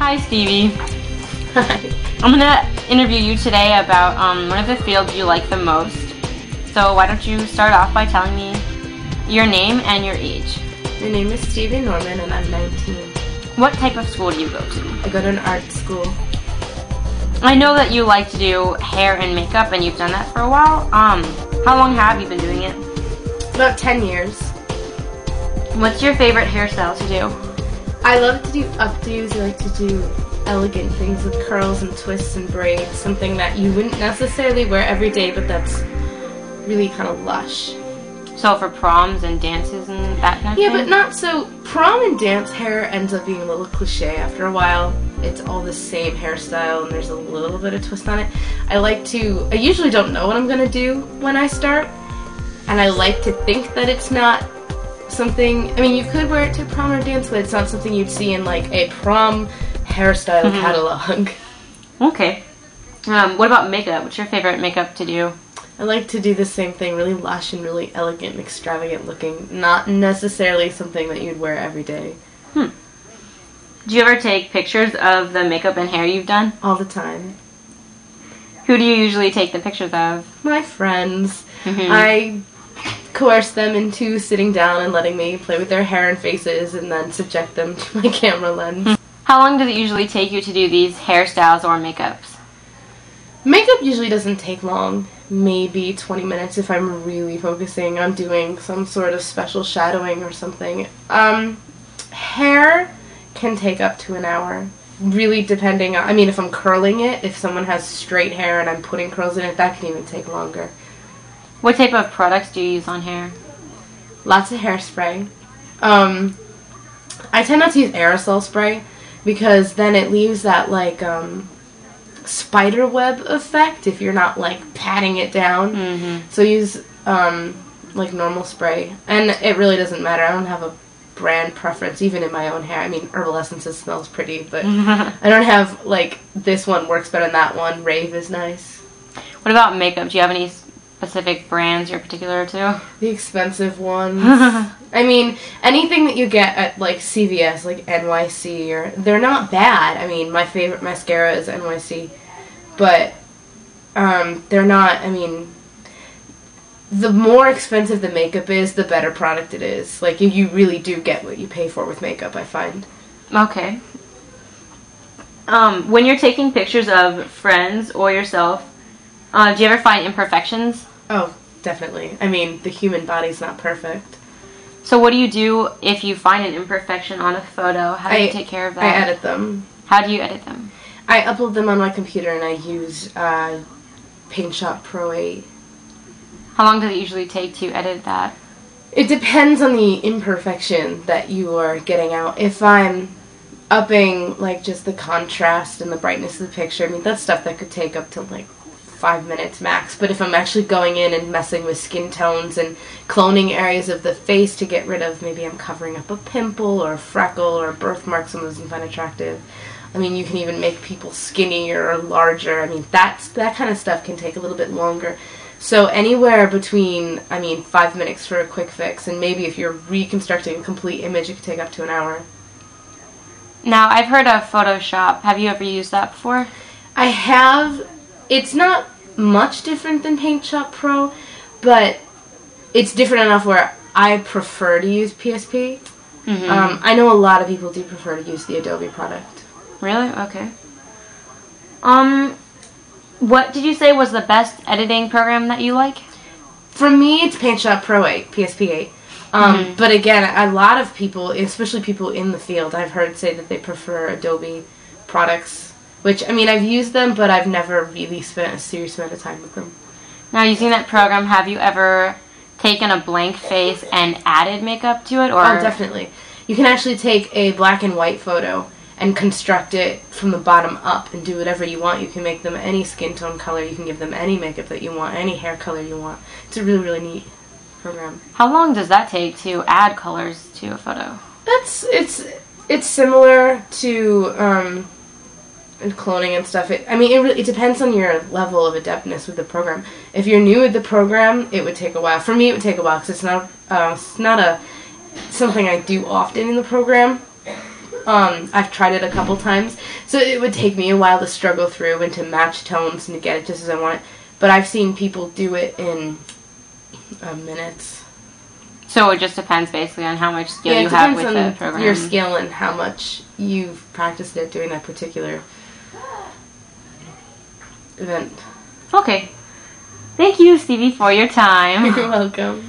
Hi, Stevie. Hi. I'm gonna interview you today about one of the fields you like the most. So why don't you start off by telling me your name and your age? My name is Stevie Norman and I'm 19. What type of school do you go to? I go to an art school. I know that you like to do hair and makeup and you've done that for a while. How long have you been doing it? About 10 years. What's your favorite hairstyle to do? I love to do updos. I like to do elegant things with curls and twists and braids. Something that you wouldn't necessarily wear every day, but that's really kind of lush. So for proms and dances and that kind of thing? Yeah, but not so. Prom and dance hair ends up being a little cliche after a while. It's all the same hairstyle and there's a little bit of twist on it. I usually don't know what I'm going to do when I start. And I like to think that it's not something, I mean, you could wear it to prom or dance, but it's not something you'd see in like a prom hairstyle catalog. Okay. What about makeup? What's your favorite makeup to do? I like to do the same thing, really lush and really elegant and extravagant looking, not necessarily something that you'd wear every day. Do you ever take pictures of the makeup and hair you've done? All the time. Who do you usually take the pictures of? My friends. I coerce them into sitting down and letting me play with their hair and faces and then subject them to my camera lens. How long does it usually take you to do these hairstyles or makeups? Makeup usually doesn't take long. Maybe 20 minutes if I'm really focusing on doing some sort of special shadowing or something. Hair can take up to an hour. Really depending on, I mean, if I'm curling it, if someone has straight hair and I'm putting curls in it, that can even take longer. What type of products do you use on hair? Lots of hairspray. I tend not to use aerosol spray because then it leaves that like spider web effect if you're not like patting it down. So use like normal spray, and it really doesn't matter. I don't have a brand preference even in my own hair. I mean, Herbal Essences smells pretty, but I don't have like this one works better than that one. Rave is nice. What about makeup? Do you have any specific brands you're particular to? The expensive ones. I mean, anything that you get at like CVS, like NYC, or they're not bad. I mean, my favorite mascara is NYC, but they're not. I mean, the more expensive the makeup is, the better product it is. Like, you really do get what you pay for with makeup, I find. Okay. When you're taking pictures of friends or yourself, do you ever find imperfections? Oh, definitely. I mean, the human body's not perfect. So what do you do if you find an imperfection on a photo? How do you take care of that? I edit them. How do you edit them? I upload them on my computer and I use Paint Pro 8. How long does it usually take to edit that? It depends on the imperfection that you are getting out. If I'm upping like just the contrast and the brightness of the picture, I mean, that's stuff that could take up to like 5 minutes max. But if I'm actually going in and messing with skin tones and cloning areas of the face to get rid of, maybe I'm covering up a pimple or a freckle or a birthmark someone doesn't find attractive. I mean, you can even make people skinnier or larger. I mean, that kind of stuff can take a little bit longer. So anywhere between, 5 minutes for a quick fix, and maybe if you're reconstructing a complete image, it could take up to an hour. Now, I've heard of Photoshop. Have you ever used that before? I have. It's not much different than Paint Pro, but it's different enough where I prefer to use PSP. I know a lot of people do prefer to use the Adobe product. Really? Okay. What did you say was the best editing program that you like? For me, it's Paint Pro 8, PSP 8. But again, a lot of people, especially people in the field, I've heard say that they prefer Adobe products. Which, I mean, I've used them, but I've never really spent a serious amount of time with them. Now, using that program, have you ever taken a blank face and added makeup to it? Or? Oh, definitely. You can actually take a black and white photo and construct it from the bottom up and do whatever you want. You can make them any skin tone color. You can give them any makeup that you want, any hair color you want. It's a really, really neat program. How long does that take to add colors to a photo? It's similar to cloning and stuff. It depends on your level of adeptness with the program. If you're new with the program, it would take a while. For me, it would take a while because it's not something I do often in the program. I've tried it a couple times, so it would take me a while to struggle through and to match tones and to get it just as I want it. But I've seen people do it in minutes. So it just depends basically on how much skill Yeah, you it have with depends the on program. your skill and how much you've practiced it doing that particular event. Okay. Thank you, Stevie, for your time. You're welcome.